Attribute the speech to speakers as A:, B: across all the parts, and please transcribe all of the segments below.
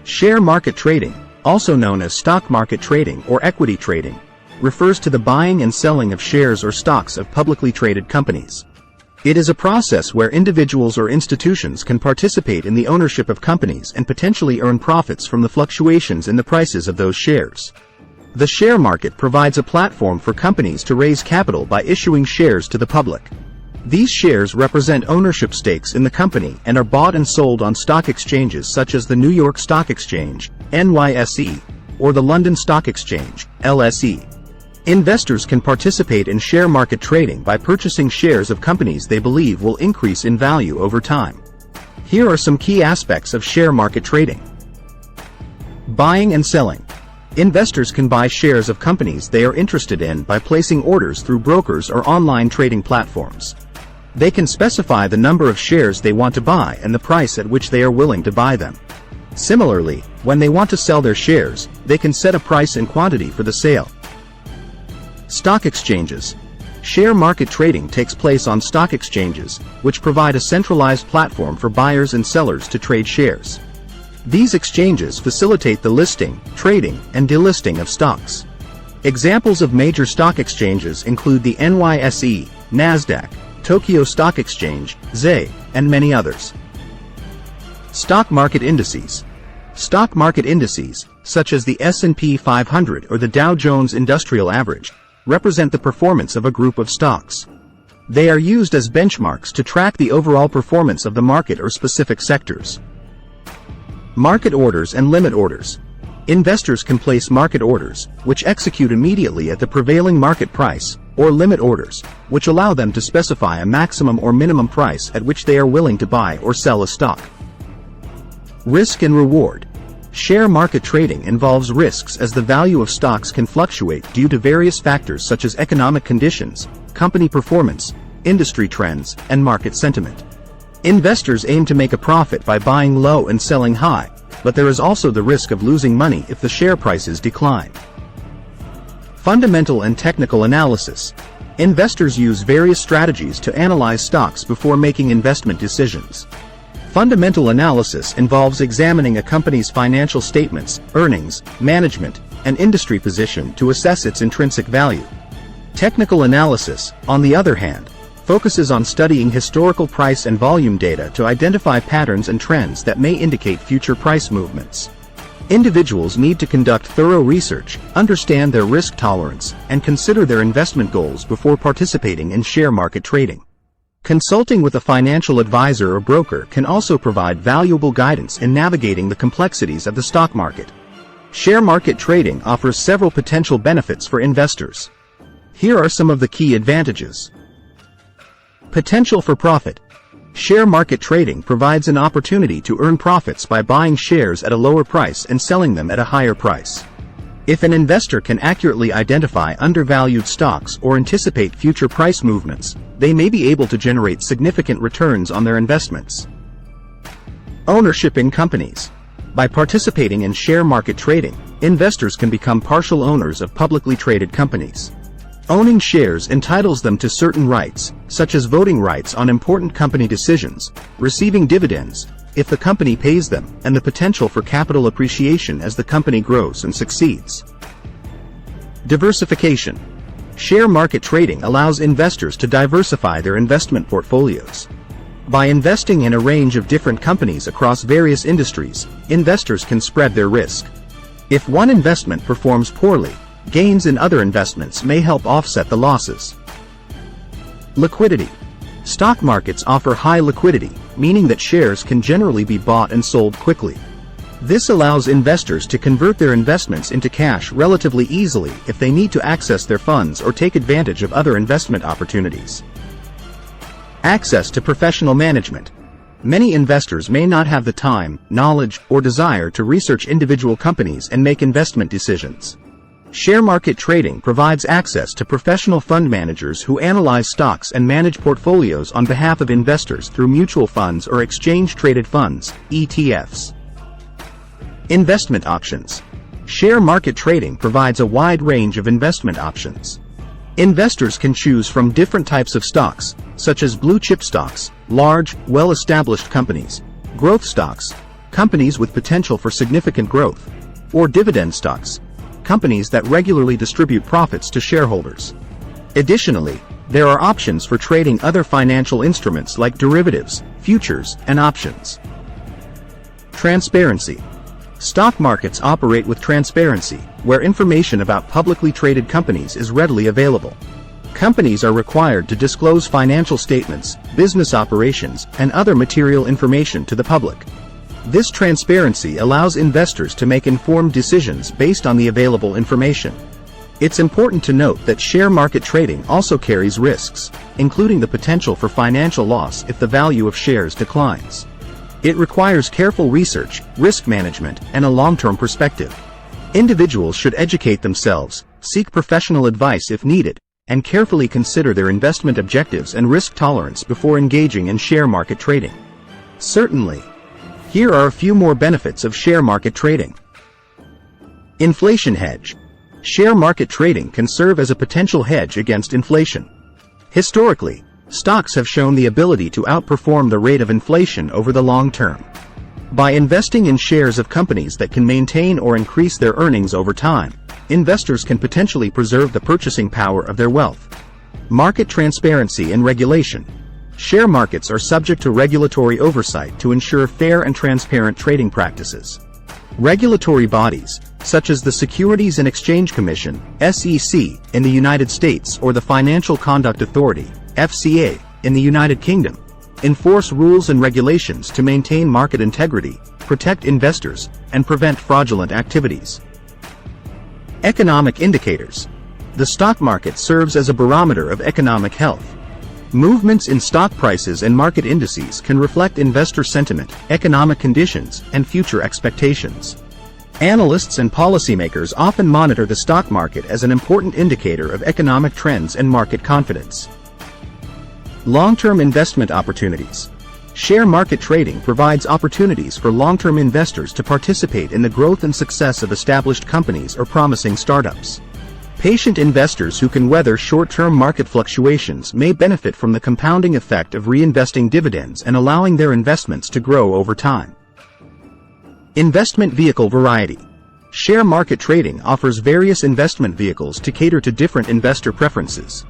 A: Share market trading, also known as stock market trading or equity trading, refers to the buying and selling of shares or stocks of publicly traded companies. It is a process where individuals or institutions can participate in the ownership of companies and potentially earn profits from the fluctuations in the prices of those shares. The share market provides a platform for companies to raise capital by issuing shares to the public. These shares represent ownership stakes in the company and are bought and sold on stock exchanges such as the New York Stock Exchange, NYSE, or the London Stock Exchange, LSE. Investors can participate in share market trading by purchasing shares of companies they believe will increase in value over time. Here are some key aspects of share market trading. Buying and selling. Investors can buy shares of companies they are interested in by placing orders through brokers or online trading platforms. They can specify the number of shares they want to buy and the price at which they are willing to buy them. Similarly, when they want to sell their shares, they can set a price and quantity for the sale. Stock exchanges. Share market trading takes place on stock exchanges, which provide a centralized platform for buyers and sellers to trade shares. These exchanges facilitate the listing, trading, and delisting of stocks. Examples of major stock exchanges include the NYSE, NASDAQ, Tokyo Stock Exchange, ZEI, and many others. Stock market indices. Stock market indices, such as the S&P 500 or the Dow Jones Industrial Average, represent the performance of a group of stocks. They are used as benchmarks to track the overall performance of the market or specific sectors. Market orders and limit orders. Investors can place market orders, which execute immediately at the prevailing market price, or limit orders, which allow them to specify a maximum or minimum price at which they are willing to buy or sell a stock. Risk and reward. Share market trading involves risks as the value of stocks can fluctuate due to various factors such as economic conditions, company performance, industry trends, and market sentiment. Investors aim to make a profit by buying low and selling high, but there is also the risk of losing money if the share prices decline. Fundamental and technical analysis. Investors use various strategies to analyze stocks before making investment decisions. Fundamental analysis involves examining a company's financial statements, earnings, management, and industry position to assess its intrinsic value. Technical analysis, on the other hand, focuses on studying historical price and volume data to identify patterns and trends that may indicate future price movements. Individuals need to conduct thorough research, understand their risk tolerance, and consider their investment goals before participating in share market trading. Consulting with a financial advisor or broker can also provide valuable guidance in navigating the complexities of the stock market. Share market trading offers several potential benefits for investors. Here are some of the key advantages. Potential for profit. Share market trading provides an opportunity to earn profits by buying shares at a lower price and selling them at a higher price. If an investor can accurately identify undervalued stocks or anticipate future price movements, they may be able to generate significant returns on their investments. Ownership in companies. By participating in share market trading, investors can become partial owners of publicly traded companies. Owning shares entitles them to certain rights, such as voting rights on important company decisions, receiving dividends, if the company pays them, and the potential for capital appreciation as the company grows and succeeds. Diversification. Share market trading allows investors to diversify their investment portfolios. By investing in a range of different companies across various industries, investors can spread their risk. If one investment performs poorly, gains in other investments may help offset the losses. Liquidity. Stock markets offer high liquidity, meaning that shares can generally be bought and sold quickly. This allows investors to convert their investments into cash relatively easily if they need to access their funds or take advantage of other investment opportunities. Access to professional management. Many investors may not have the time, knowledge, or desire to research individual companies and make investment decisions. Share market trading provides access to professional fund managers who analyze stocks and manage portfolios on behalf of investors through mutual funds or exchange-traded funds, ETFs. Investment options. Share market trading provides a wide range of investment options. Investors can choose from different types of stocks, such as blue-chip stocks, large, well-established companies, growth stocks, companies with potential for significant growth, or dividend stocks, companies that regularly distribute profits to shareholders. Additionally, there are options for trading other financial instruments like derivatives, futures, and options. Transparency. Stock markets operate with transparency, where information about publicly traded companies is readily available. Companies are required to disclose financial statements, business operations, and other material information to the public. This transparency allows investors to make informed decisions based on the available information. It's important to note that share market trading also carries risks, including the potential for financial loss if the value of shares declines. It requires careful research, risk management, and a long-term perspective. Individuals should educate themselves, seek professional advice if needed, and carefully consider their investment objectives and risk tolerance before engaging in share market trading. Certainly. Here are a few more benefits of share market trading. Inflation hedge. Share market trading can serve as a potential hedge against inflation. Historically, stocks have shown the ability to outperform the rate of inflation over the long term. By investing in shares of companies that can maintain or increase their earnings over time, investors can potentially preserve the purchasing power of their wealth. Market transparency and regulation. Share markets are subject to regulatory oversight to ensure fair and transparent trading practices. Regulatory bodies, such as the Securities and Exchange Commission, SEC, in the United States or the Financial Conduct Authority, FCA, in the United Kingdom, enforce rules and regulations to maintain market integrity, protect investors, and prevent fraudulent activities. Economic indicators. The stock market serves as a barometer of economic health. Movements in stock prices and market indices can reflect investor sentiment, economic conditions, and future expectations. Analysts and policymakers often monitor the stock market as an important indicator of economic trends and market confidence. Long-term investment opportunities. Share market trading provides opportunities for long-term investors to participate in the growth and success of established companies or promising startups. Patient investors who can weather short-term market fluctuations may benefit from the compounding effect of reinvesting dividends and allowing their investments to grow over time. Investment vehicle variety. Share market trading offers various investment vehicles to cater to different investor preferences.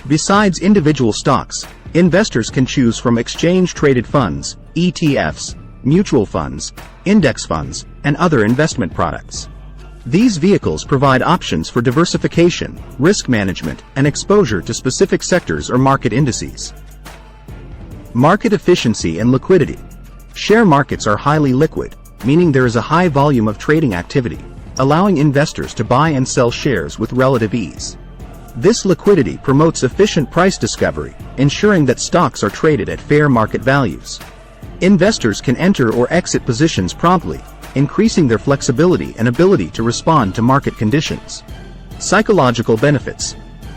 A: Besides individual stocks, investors can choose from exchange-traded funds, ETFs, mutual funds, index funds, and other investment products. These vehicles provide options for diversification, risk management, and exposure to specific sectors or market indices. Market efficiency and liquidity. Share markets are highly liquid, meaning there is a high volume of trading activity, allowing investors to buy and sell shares with relative ease. This liquidity promotes efficient price discovery, ensuring that stocks are traded at fair market values. Investors can enter or exit positions promptly, increasing their flexibility and ability to respond to market conditions. Psychological benefits.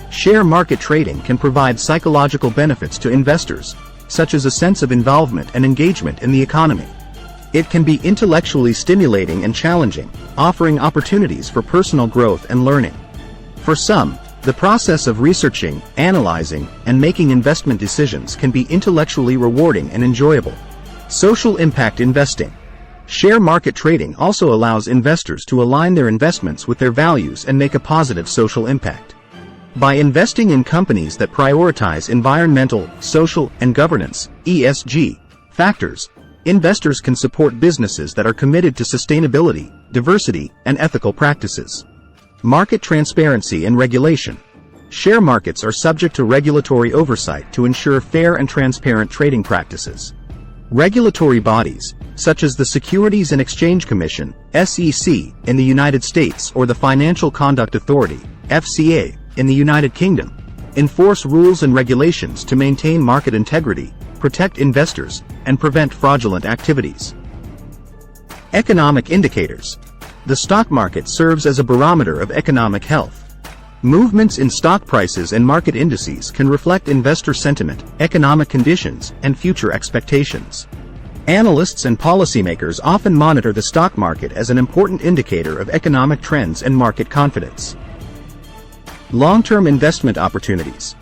A: Share market trading can provide psychological benefits to investors, such as a sense of involvement and engagement in the economy. It can be intellectually stimulating and challenging, offering opportunities for personal growth and learning. For some, the process of researching, analyzing, and making investment decisions can be intellectually rewarding and enjoyable. Social impact investing. Share market trading also allows investors to align their investments with their values and make a positive social impact. By investing in companies that prioritize environmental, social, and governance (ESG) factors, investors can support businesses that are committed to sustainability, diversity, and ethical practices. Market transparency and regulation. Share markets are subject to regulatory oversight to ensure fair and transparent trading practices. Regulatory bodies, such as the Securities and Exchange Commission, SEC, in the United States or the Financial Conduct Authority, FCA, in the United Kingdom, enforce rules and regulations to maintain market integrity, protect investors, and prevent fraudulent activities. Economic indicators. The stock market serves as a barometer of economic health. Movements in stock prices and market indices can reflect investor sentiment, economic conditions, and future expectations. Analysts and policymakers often monitor the stock market as an important indicator of economic trends and market confidence. Long-term investment opportunities.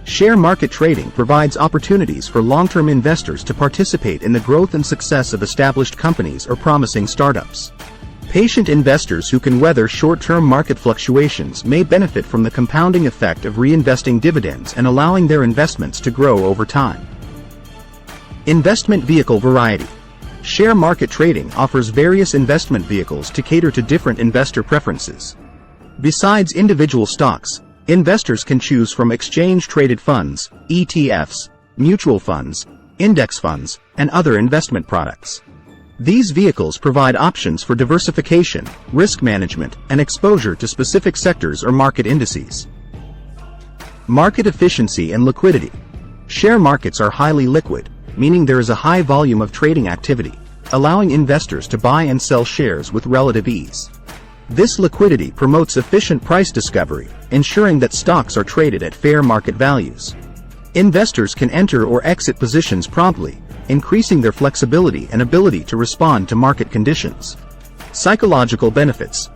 A: Share market trading provides opportunities for long-term investors to participate in the growth and success of established companies or promising startups. Patient investors who can weather short-term market fluctuations may benefit from the compounding effect of reinvesting dividends and allowing their investments to grow over time. Investment vehicle variety. Share market trading offers various investment vehicles to cater to different investor preferences. Besides individual stocks, investors can choose from exchange-traded funds, ETFs, mutual funds, index funds, and other investment products. These vehicles provide options for diversification, risk management, and exposure to specific sectors or market indices. Market efficiency and liquidity. Share markets are highly liquid, meaning there is a high volume of trading activity, allowing investors to buy and sell shares with relative ease. This liquidity promotes efficient price discovery, ensuring that stocks are traded at fair market values. Investors can enter or exit positions promptly, increasing their flexibility and ability to respond to market conditions. Psychological benefits.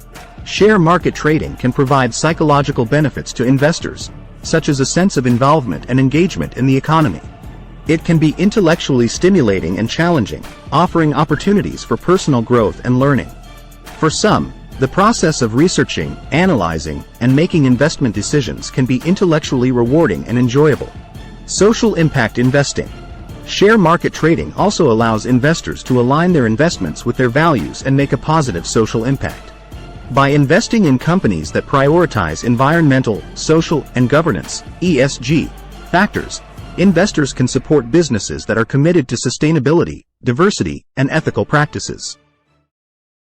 A: Share market trading can provide psychological benefits to investors, such as a sense of involvement and engagement in the economy. It can be intellectually stimulating and challenging, offering opportunities for personal growth and learning. For some, the process of researching, analyzing, and making investment decisions can be intellectually rewarding and enjoyable. Social impact investing. Share market trading also allows investors to align their investments with their values and make a positive social impact. By investing in companies that prioritize environmental, social, and governance (ESG) factors, investors can support businesses that are committed to sustainability, diversity, and ethical practices.